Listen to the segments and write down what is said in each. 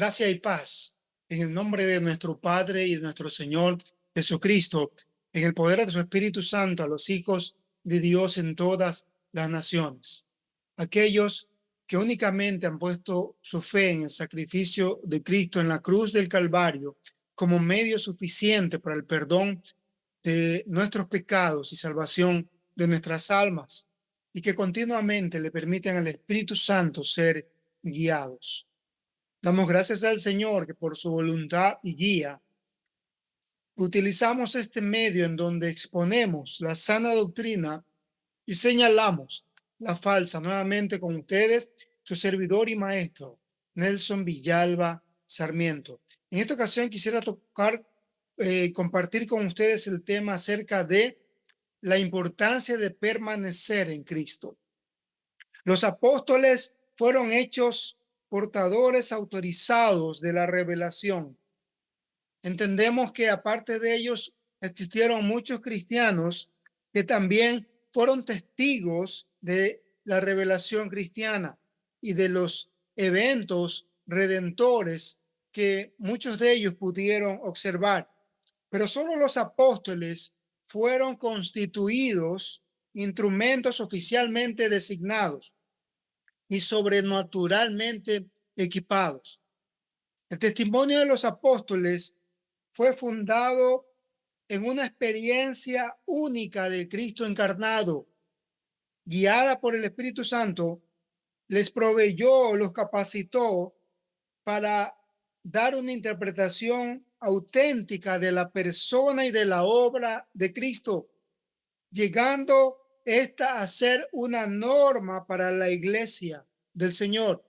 Gracia y paz en el nombre de nuestro Padre y de nuestro Señor Jesucristo, en el poder de su Espíritu Santo, a los hijos de Dios en todas las naciones. Aquellos que únicamente han puesto su fe en el sacrificio de Cristo en la cruz del Calvario como medio suficiente para el perdón de nuestros pecados y salvación de nuestras almas, y que continuamente le permiten al Espíritu Santo ser guiados. Damos gracias al Señor que por su voluntad y guía utilizamos este medio en donde exponemos la sana doctrina y señalamos la falsa. Nuevamente con ustedes, su servidor y maestro, Nelson Villalba Sarmiento. En esta ocasión quisiera compartir con ustedes el tema acerca de la importancia de permanecer en Cristo. Los apóstoles fueron hechos portadores autorizados de la revelación. Entendemos que aparte de ellos existieron muchos cristianos que también fueron testigos de la revelación cristiana y de los eventos redentores que muchos de ellos pudieron observar. Pero solo los apóstoles fueron constituidos instrumentos oficialmente designados y sobrenaturalmente equipados. El testimonio de los apóstoles fue fundado en una experiencia única de Cristo encarnado, guiada por el Espíritu Santo, les proveyó, los capacitó para dar una interpretación auténtica de la persona y de la obra de Cristo, llegando esta a ser una norma para la iglesia del Señor.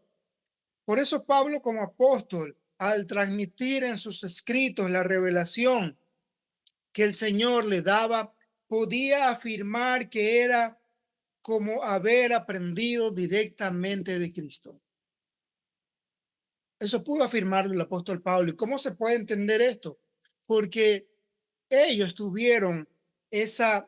Por eso Pablo, como apóstol, al transmitir en sus escritos la revelación que el Señor le daba, podía afirmar que era como haber aprendido directamente de Cristo. Eso pudo afirmarlo el apóstol Pablo. ¿Y cómo se puede entender esto? Porque ellos tuvieron esa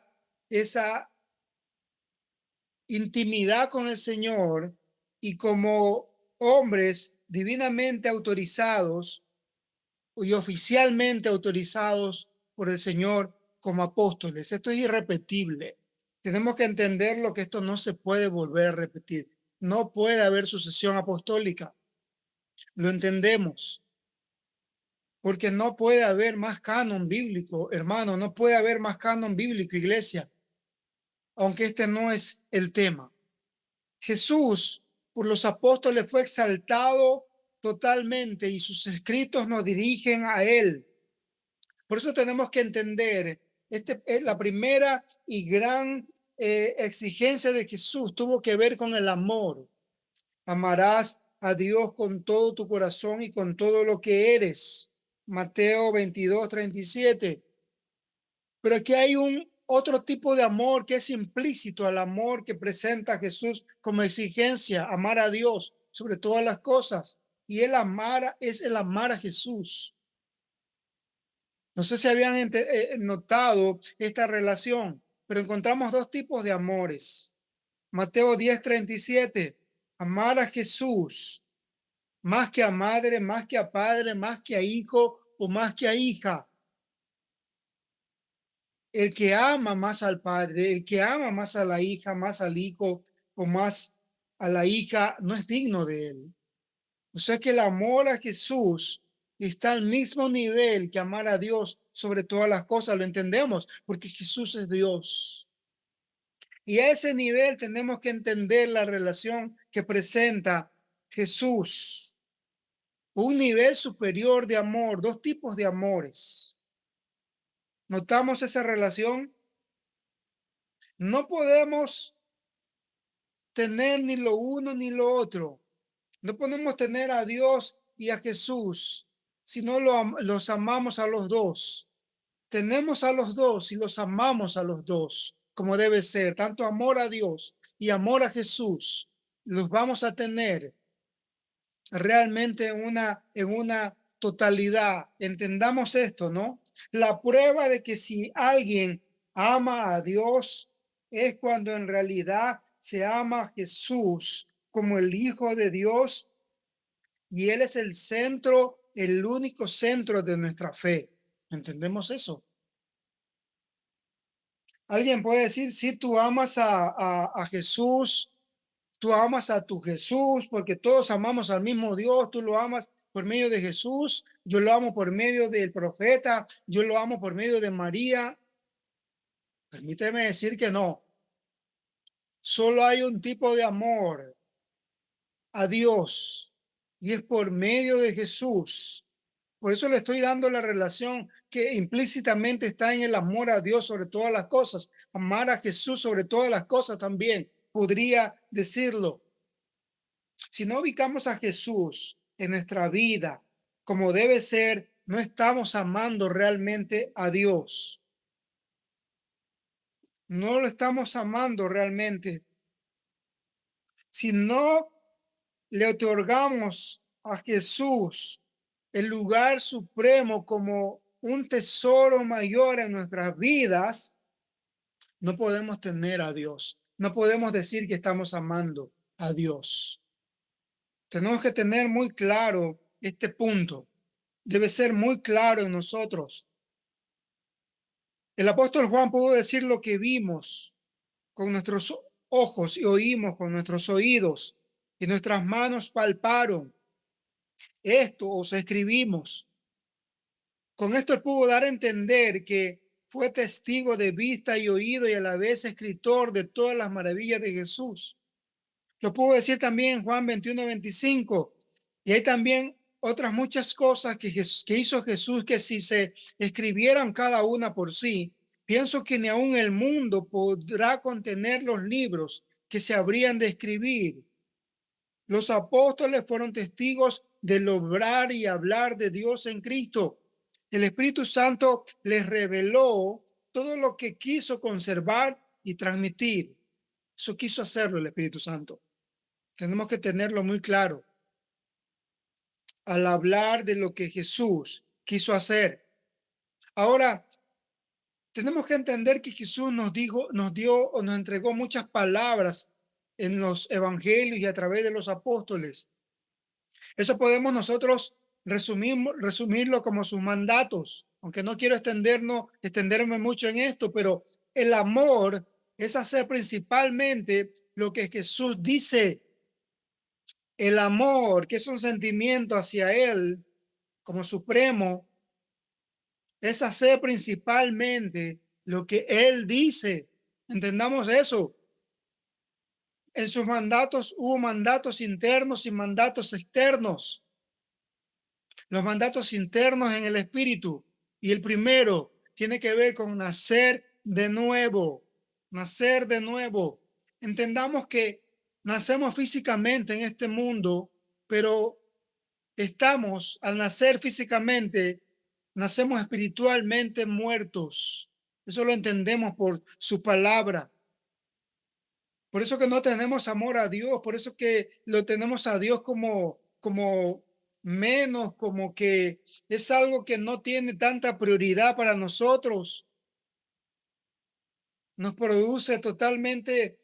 intimidad con el Señor, y como hombres divinamente autorizados y oficialmente autorizados por el Señor como apóstoles. Esto es irrepetible. Tenemos que entender lo que esto no se puede volver a repetir. No puede haber sucesión apostólica. Lo entendemos. Porque no puede haber más canon bíblico, hermano. No puede haber más canon bíblico, iglesia. Aunque este no es el tema. Jesús, por los apóstoles, fue exaltado totalmente y sus escritos nos dirigen a él. Por eso tenemos que entender, la primera y gran exigencia de Jesús tuvo que ver con el amor. Amarás a Dios con todo tu corazón y con todo lo que eres. Mateo 22:37. Pero aquí hay un otro tipo de amor que es implícito al amor que presenta Jesús como exigencia: amar a Dios sobre todas las cosas. Y es el amar a Jesús. No sé si habían notado esta relación, pero encontramos dos tipos de amores. Mateo 10:37, amar a Jesús más que a madre, más que a padre, más que a hijo o más que a hija. El que ama más al padre, el que ama más a la hija, más al hijo o más a la hija, no es digno de él. O sea que el amor a Jesús está al mismo nivel que amar a Dios sobre todas las cosas. Lo entendemos porque Jesús es Dios. Y a ese nivel tenemos que entender la relación que presenta Jesús. Un nivel superior de amor, dos tipos de amores. ¿Notamos esa relación? No podemos tener ni lo uno ni lo otro. No podemos tener a Dios y a Jesús si no los amamos a los dos. Tenemos a los dos y los amamos a los dos, como debe ser. Tanto amor a Dios y amor a Jesús los vamos a tener realmente en una totalidad. Entendamos esto, ¿no? La prueba de que si alguien ama a Dios es cuando en realidad se ama a Jesús como el Hijo de Dios y Él es el centro, el único centro de nuestra fe. ¿Entendemos eso? Alguien puede decir, si tú amas a Jesús, tú amas a tu Jesús, porque todos amamos al mismo Dios, tú lo amas por medio de Jesús, yo lo amo por medio del profeta, yo lo amo por medio de María. Permíteme decir que no. Solo hay un tipo de amor a Dios y es por medio de Jesús. Por eso le estoy dando la relación que implícitamente está en el amor a Dios sobre todas las cosas. Amar a Jesús sobre todas las cosas también podría decirlo. Si no ubicamos a Jesús en nuestra vida como debe ser, no estamos amando realmente a Dios. No lo estamos amando realmente. Si no le otorgamos a Jesús el lugar supremo como un tesoro mayor en nuestras vidas, no podemos tener a Dios. No podemos decir que estamos amando a Dios. Tenemos que tener muy claro este punto. Debe ser muy claro en nosotros. El apóstol Juan pudo decir lo que vimos con nuestros ojos y oímos con nuestros oídos y nuestras manos palparon. Esto os escribimos. Con esto él pudo dar a entender que fue testigo de vista y oído y a la vez escritor de todas las maravillas de Jesús. Lo pudo decir también en Juan 21:25. Y hay también otras muchas cosas que hizo Jesús que si se escribieran cada una por sí, pienso que ni aún el mundo podrá contener los libros que se habrían de escribir. Los apóstoles fueron testigos del obrar y hablar de Dios en Cristo. El Espíritu Santo les reveló todo lo que quiso conservar y transmitir. Eso quiso hacerlo el Espíritu Santo. Tenemos que tenerlo muy claro al hablar de lo que Jesús quiso hacer. Ahora, tenemos que entender que Jesús nos dio o nos entregó muchas palabras en los evangelios y a través de los apóstoles. Eso podemos nosotros resumirlo como sus mandatos, aunque no quiero extenderme mucho en esto, pero el amor es hacer principalmente lo que Jesús dice. El amor, que es un sentimiento hacia Él como supremo, es hacer principalmente lo que Él dice. Entendamos eso. En sus mandatos hubo mandatos internos y mandatos externos. Los mandatos internos en el espíritu. Y el primero tiene que ver con nacer de nuevo. Nacer de nuevo. Entendamos que nacemos físicamente en este mundo, pero estamos, al nacer físicamente, nacemos espiritualmente muertos. Eso lo entendemos por su palabra. Por eso que no tenemos amor a Dios, por eso que lo tenemos a Dios como menos, como que es algo que no tiene tanta prioridad para nosotros. Nos produce totalmente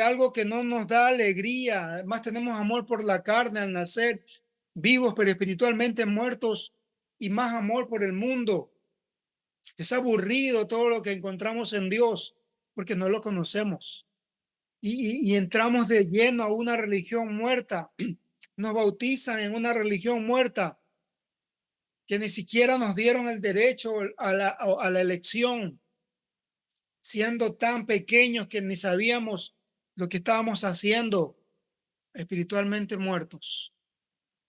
algo que no nos da alegría. Además tenemos amor por la carne al nacer, vivos pero espiritualmente muertos y más amor por el mundo. Es aburrido todo lo que encontramos en Dios porque no lo conocemos. Y entramos de lleno a una religión muerta. Nos bautizan en una religión muerta que ni siquiera nos dieron el derecho a la elección, siendo tan pequeños que ni sabíamos lo que estábamos haciendo, espiritualmente muertos.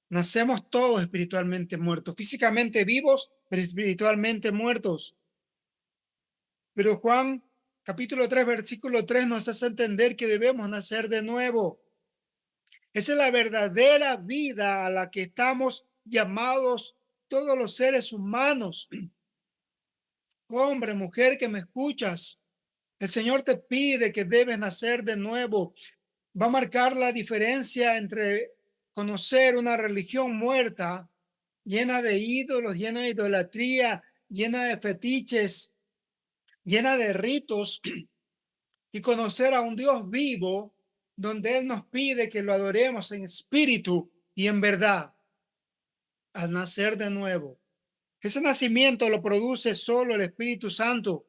Nacemos todos espiritualmente muertos, físicamente vivos, pero espiritualmente muertos. Pero Juan capítulo 3, versículo 3 nos hace entender que debemos nacer de nuevo. Esa es la verdadera vida a la que estamos llamados todos los seres humanos. Hombre, mujer que me escuchas, el Señor te pide que debes nacer de nuevo. Va a marcar la diferencia entre conocer una religión muerta, llena de ídolos, llena de idolatría, llena de fetiches, llena de ritos, y conocer a un Dios vivo, donde Él nos pide que lo adoremos en espíritu y en verdad. al nacer de nuevo. Ese nacimiento lo produce solo el Espíritu Santo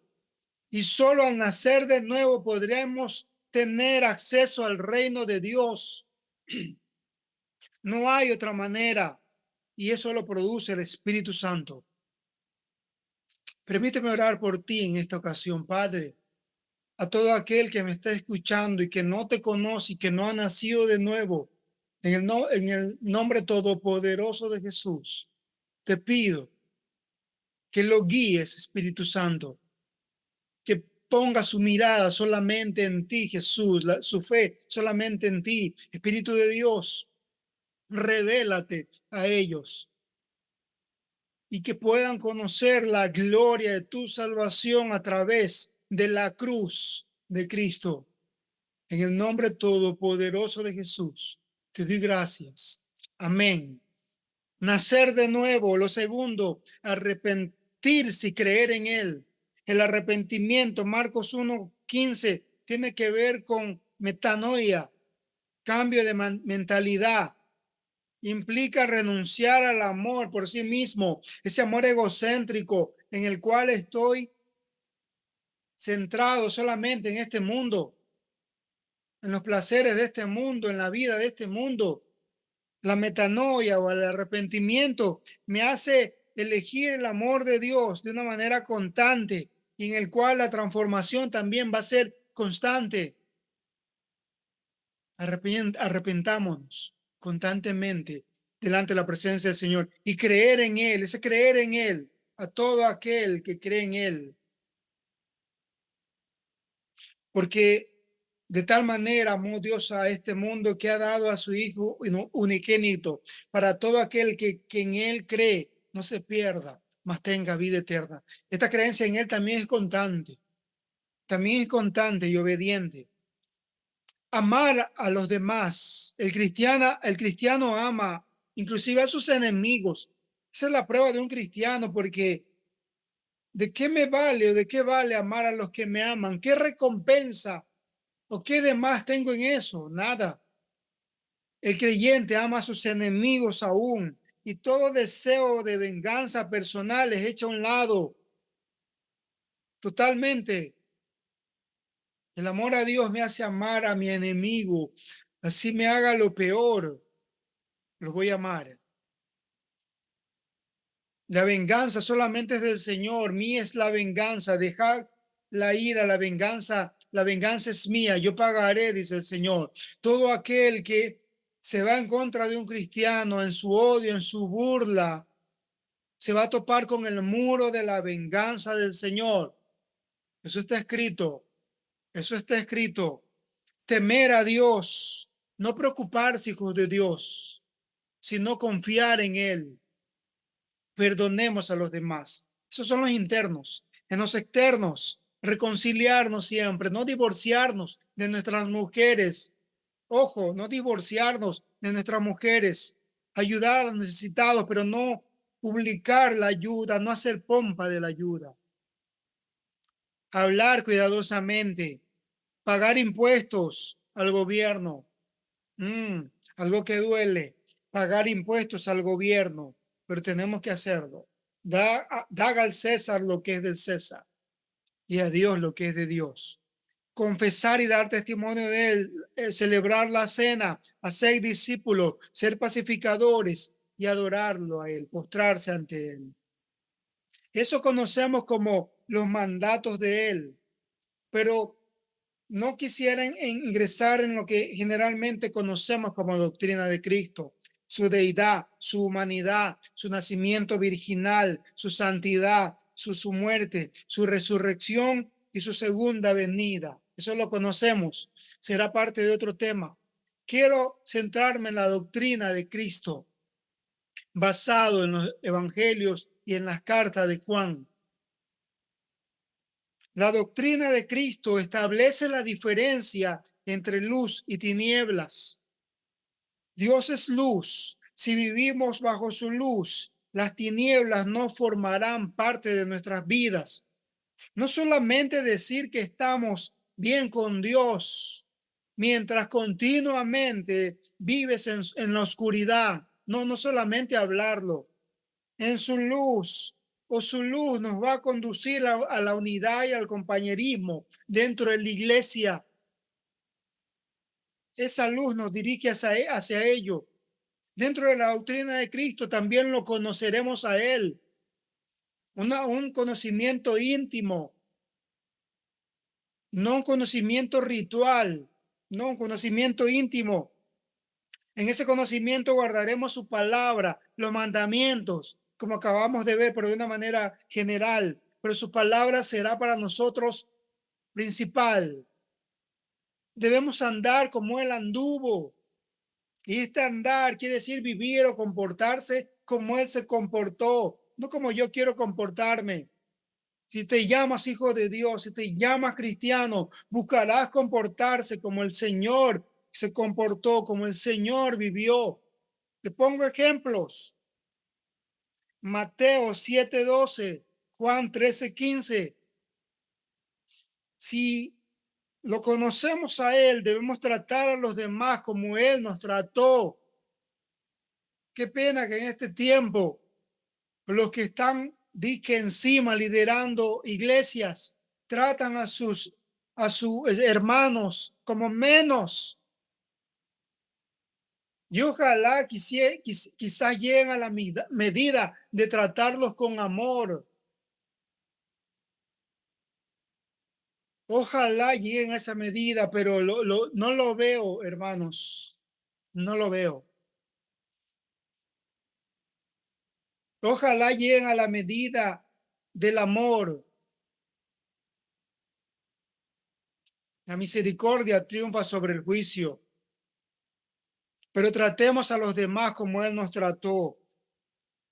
y solo al nacer de nuevo podremos tener acceso al reino de Dios. No hay otra manera y eso lo produce el Espíritu Santo. Permíteme orar por ti en esta ocasión, Padre. A todo aquel que me está escuchando y que no te conoce y que no ha nacido de nuevo, en el nombre todopoderoso de Jesús, te pido que lo guíes, Espíritu Santo, que ponga su mirada solamente en ti, Jesús, su fe solamente en ti. Espíritu de Dios, revélate a ellos y que puedan conocer la gloria de tu salvación a través de la cruz de Cristo. En el nombre todopoderoso de Jesús, te doy gracias. Amén. Nacer de nuevo. Lo segundo, arrepentirse y creer en Él. El arrepentimiento, Marcos 1:15, tiene que ver con metanoia, cambio de mentalidad. Implica renunciar al amor por sí mismo, ese amor egocéntrico en el cual estoy centrado solamente en este mundo, en los placeres de este mundo, en la vida de este mundo. La metanoia o el arrepentimiento me hace elegir el amor de Dios de una manera constante y en el cual la transformación también va a ser constante. Arrepentámonos constantemente delante de la presencia del Señor y creer en Él, ese creer en Él, a todo aquel que cree en Él. Porque de tal manera amó Dios a este mundo que ha dado a su Hijo unigénito para todo aquel que en Él cree, no se pierda, mas tenga vida eterna. Esta creencia en Él también es constante y obediente. Amar a los demás. El cristiano ama inclusive a sus enemigos. Esa es la prueba de un cristiano, porque ¿de qué me vale o de qué vale amar a los que me aman? ¿Qué recompensa o qué demás tengo en eso? Nada. El creyente ama a sus enemigos aún y todo deseo de venganza personal es hecho a un lado. Totalmente. El amor a Dios me hace amar a mi enemigo. Así me haga lo peor, lo voy a amar. La venganza solamente es del Señor. Mía es la venganza. Dejad la ira, la venganza es mía. Yo pagaré, dice el Señor. Todo aquel que se va en contra de un cristiano, en su odio, en su burla, se va a topar con el muro de la venganza del Señor. Eso está escrito. Eso está escrito. Temer a Dios, no preocuparse, hijos de Dios, sino confiar en Él. Perdonemos a los demás. Esos son los internos. En los externos, reconciliarnos siempre, no divorciarnos de nuestras mujeres. Ojo, no divorciarnos de nuestras mujeres. Ayudar a los necesitados, pero no publicar la ayuda, no hacer pompa de la ayuda. Hablar cuidadosamente. Pagar impuestos al gobierno. Algo que duele. Pagar impuestos al gobierno, pero tenemos que hacerlo. Da al César lo que es del César y a Dios lo que es de Dios. Confesar y dar testimonio de Él, celebrar la cena, hacer discípulos, ser pacificadores y adorarlo a Él, postrarse ante Él. Eso conocemos como los mandatos de Él, pero no quisieran ingresar en lo que generalmente conocemos como doctrina de Cristo, su deidad, su humanidad, su nacimiento virginal, su santidad, su muerte, su resurrección y su segunda venida. Eso lo conocemos, será parte de otro tema. Quiero centrarme en la doctrina de Cristo, basado en los evangelios y en las cartas de Juan. La doctrina de Cristo establece la diferencia entre luz y tinieblas. Dios es luz. Si vivimos bajo su luz, las tinieblas no formarán parte de nuestras vidas. No solamente decir que estamos bien con Dios mientras continuamente vives en la oscuridad. No solamente hablarlo, en su luz, o su luz nos va a conducir a la unidad y al compañerismo dentro de la iglesia. Esa luz nos dirige hacia ello. Dentro de la doctrina de Cristo también lo conoceremos a Él. Un conocimiento íntimo, no un conocimiento ritual, no un conocimiento íntimo. En ese conocimiento guardaremos su palabra, los mandamientos, como acabamos de ver, pero de una manera general. Pero su palabra será para nosotros principal. Debemos andar como Él anduvo. Y este andar quiere decir vivir o comportarse como Él se comportó, no como yo quiero comportarme. Si te llamas hijo de Dios, si te llamas cristiano, buscarás comportarse como el Señor se comportó, como el Señor vivió. Te pongo ejemplos. Mateo 7:12, Juan 13:15. Si lo conocemos a Él, debemos tratar a los demás como Él nos trató. Qué pena que en este tiempo los que están dique encima liderando iglesias tratan a sus hermanos como menos. Y ojalá quizás lleguen a la medida de tratarlos con amor. Ojalá lleguen a esa medida, pero no lo veo, hermanos. No lo veo. Ojalá lleguen a la medida del amor. La misericordia triunfa sobre el juicio. Pero tratemos a los demás como Él nos trató.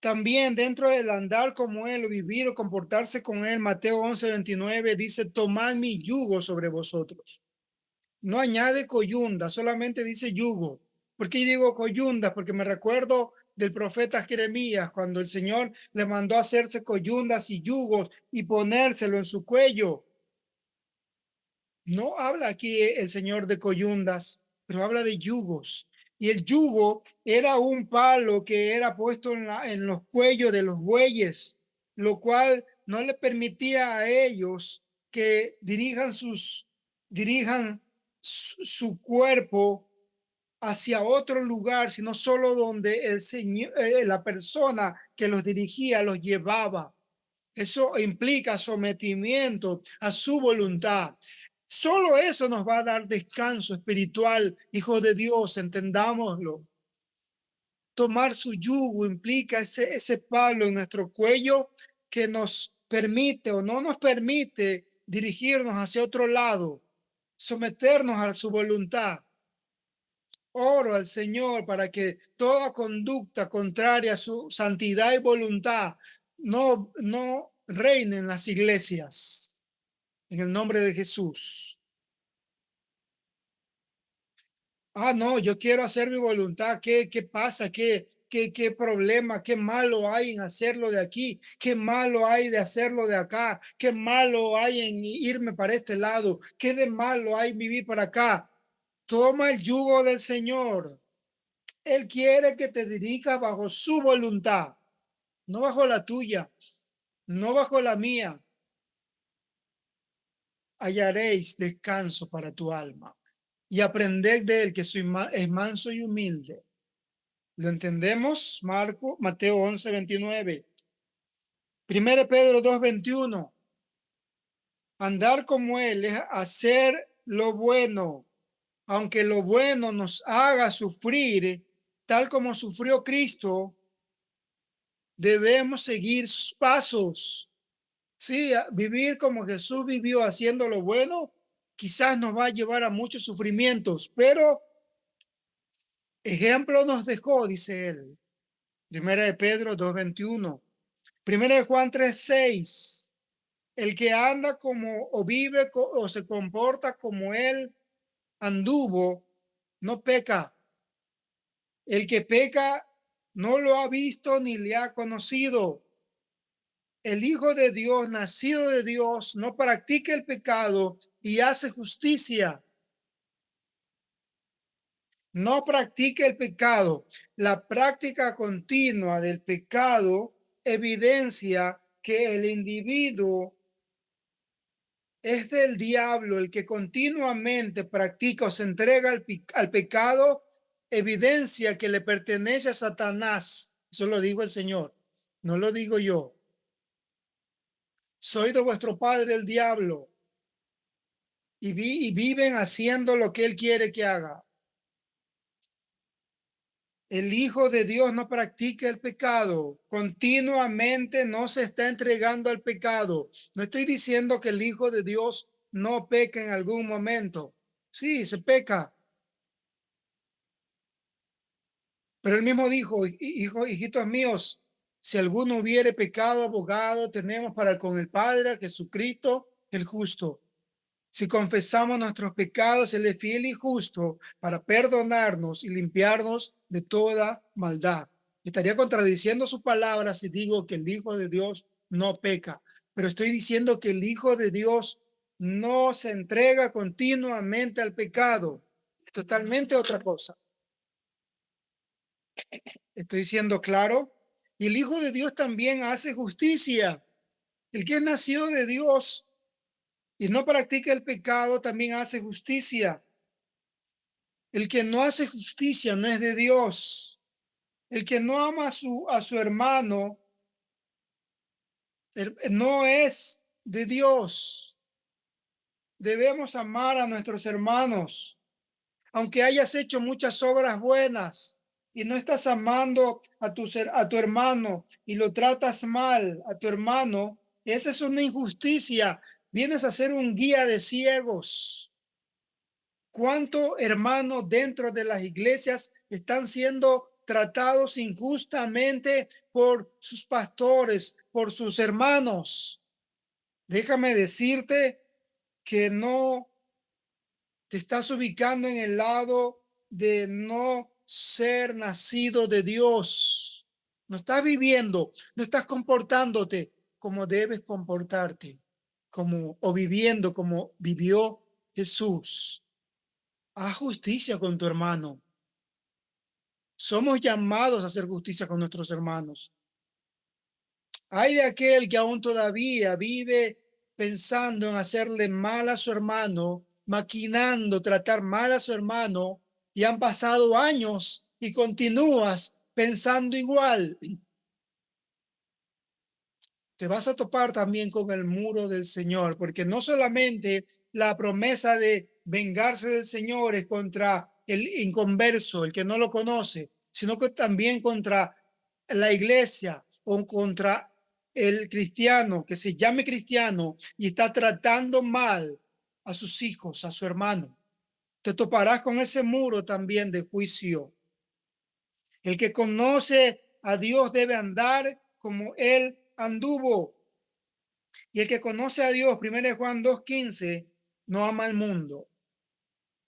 También dentro del andar como Él, o vivir o comportarse con Él, Mateo 11:29 dice, tomad mi yugo sobre vosotros. No añade coyunda, solamente dice yugo. ¿Por qué digo coyundas? Porque me recuerdo del profeta Jeremías, cuando el Señor le mandó a hacerse coyundas y yugos y ponérselo en su cuello. No habla aquí el Señor de coyundas, pero habla de yugos. Y el yugo era un palo que era puesto en los cuellos de los bueyes, lo cual no le permitía a ellos que dirijan su cuerpo hacia otro lugar, sino solo donde el Señor, la persona que los dirigía los llevaba. Eso implica sometimiento a su voluntad. Solo eso nos va a dar descanso espiritual, hijo de Dios, entendámoslo. Tomar su yugo implica ese palo en nuestro cuello que nos permite o no nos permite dirigirnos hacia otro lado, someternos a su voluntad. Oro al Señor para que toda conducta contraria a su santidad y voluntad no reine en las iglesias. En el nombre de Jesús. No, yo quiero hacer mi voluntad. ¿Qué pasa? ¿Qué problema? ¿Qué malo hay en hacerlo de aquí? ¿Qué malo hay de hacerlo de acá? ¿Qué malo hay en irme para este lado? ¿Qué de malo hay en vivir para acá? Toma el yugo del Señor. Él quiere que te dirijas bajo su voluntad, no bajo la tuya, no bajo la mía. Hallaréis descanso para tu alma y aprended de él que es manso y humilde. ¿Lo entendemos? Mateo 11:29. 1 Pedro 2:21. Andar como él es hacer lo bueno, aunque lo bueno nos haga sufrir, tal como sufrió Cristo, debemos seguir sus pasos. Sí, vivir como Jesús vivió haciendo lo bueno, quizás nos va a llevar a muchos sufrimientos, pero ejemplo nos dejó, dice él. Primera de Pedro 2:21. Primera de Juan 3:6. El que anda como o vive o se comporta como él anduvo, no peca. El que peca no lo ha visto ni le ha conocido. El Hijo de Dios, nacido de Dios, no practica el pecado y hace justicia. No practica el pecado. La práctica continua del pecado evidencia que el individuo es del diablo, el que continuamente practica o se entrega al pecado, evidencia que le pertenece a Satanás. Eso lo dijo el Señor, no lo digo yo. Soy de vuestro padre el diablo y viven haciendo lo que él quiere que haga. El Hijo de Dios no practica el pecado, continuamente no se está entregando al pecado. No estoy diciendo que el Hijo de Dios no peca en algún momento. Sí, se peca. Pero él mismo dijo, hijitos míos, si alguno hubiere pecado, abogado tenemos para con el Padre, a Jesucristo, el justo. Si confesamos nuestros pecados, Él es fiel y justo para perdonarnos y limpiarnos de toda maldad. Estaría contradiciendo su palabra si digo que el Hijo de Dios no peca, pero estoy diciendo que el Hijo de Dios no se entrega continuamente al pecado. Es totalmente otra cosa. Estoy siendo claro. Y el Hijo de Dios también hace justicia. El que es nacido de Dios y no practica el pecado también hace justicia. El que no hace justicia no es de Dios. El que no ama a su hermano no es de Dios. Debemos amar a nuestros hermanos. Aunque hayas hecho muchas obras buenas y no estás amando a tu hermano y lo tratas mal a tu hermano, esa es una injusticia. Vienes a ser un guía de ciegos. ¿Cuántos hermanos dentro de las iglesias están siendo tratados injustamente por sus pastores, por sus hermanos? Déjame decirte que no te estás ubicando en el lado de no ser nacido de Dios. No estás viviendo, no estás comportándote como debes comportarte, o viviendo como vivió Jesús. Haz justicia con tu hermano. Somos llamados a hacer justicia con nuestros hermanos. Hay de aquel que aún todavía vive pensando en hacerle mal a su hermano, maquinando tratar mal a su hermano, y han pasado años y continúas pensando igual. Te vas a topar también con el muro del Señor, porque no solamente la promesa de vengarse del Señor es contra el inconverso, el que no lo conoce, sino que también contra la iglesia o contra el cristiano que se llame cristiano y está tratando mal a sus hijos, a su hermano. Te toparás con ese muro también de juicio. El que conoce a Dios debe andar como él anduvo. Y el que conoce a Dios, 1 Juan 2:15, no ama al mundo.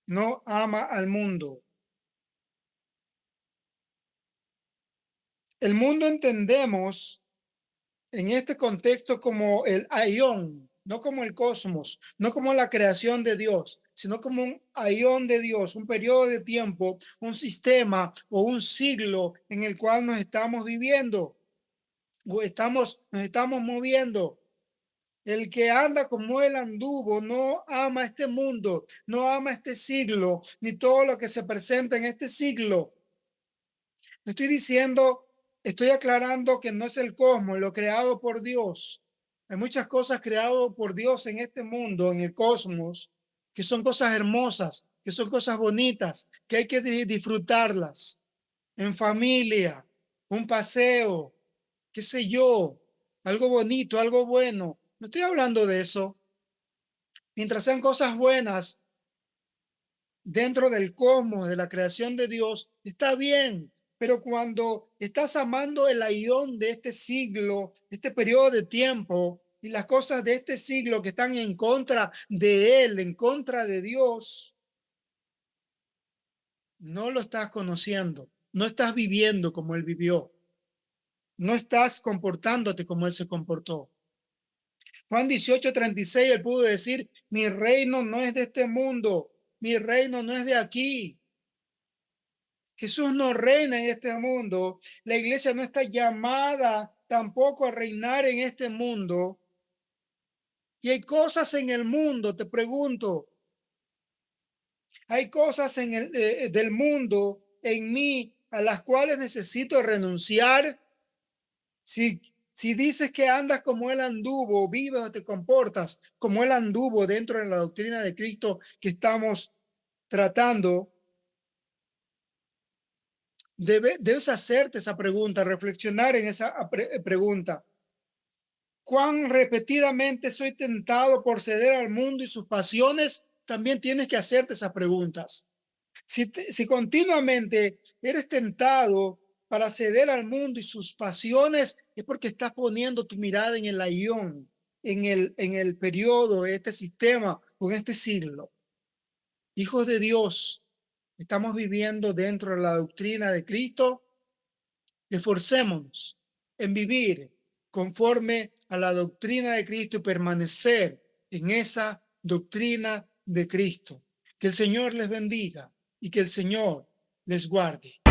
No ama al mundo. El mundo entendemos en este contexto como el aión, no como el cosmos, no como la creación de Dios, sino como un aión de Dios, un periodo de tiempo, un sistema o un siglo en el cual nos estamos viviendo o nos estamos moviendo. El que anda como él anduvo no ama este mundo, no ama este siglo, ni todo lo que se presenta en este siglo. Estoy diciendo, estoy aclarando que no es el cosmos, lo creado por Dios. Hay muchas cosas creadas por Dios en este mundo, en el cosmos, que son cosas hermosas, que son cosas bonitas, que hay que disfrutarlas en familia, un paseo, qué sé yo, algo bonito, algo bueno. No estoy hablando de eso. Mientras sean cosas buenas dentro del cosmos, de la creación de Dios, está bien. Pero cuando estás amando el aión de este siglo, este periodo de tiempo, y las cosas de este siglo que están en contra de Él, en contra de Dios, no lo estás conociendo, no estás viviendo como Él vivió, no estás comportándote como Él se comportó. Juan 18:36, Él pudo decir, mi reino no es de este mundo, mi reino no es de aquí. Jesús no reina en este mundo. La iglesia no está llamada tampoco a reinar en este mundo. Y hay cosas en el mundo, te pregunto, hay cosas en del mundo en mí a las cuales necesito renunciar. Si, si dices que andas como él anduvo, vives o te comportas como él anduvo dentro de la doctrina de Cristo que estamos tratando, debes hacerte esa pregunta, reflexionar en esa pregunta. ¿Cuán repetidamente soy tentado por ceder al mundo y sus pasiones? También tienes que hacerte esas preguntas. Si continuamente eres tentado para ceder al mundo y sus pasiones, es porque estás poniendo tu mirada en el aión, en el periodo, este sistema o en este siglo. Hijos de Dios, estamos viviendo dentro de la doctrina de Cristo. Esforcémonos en vivir conforme a la doctrina de Cristo y permanecer en esa doctrina de Cristo. Que el Señor les bendiga y que el Señor les guarde.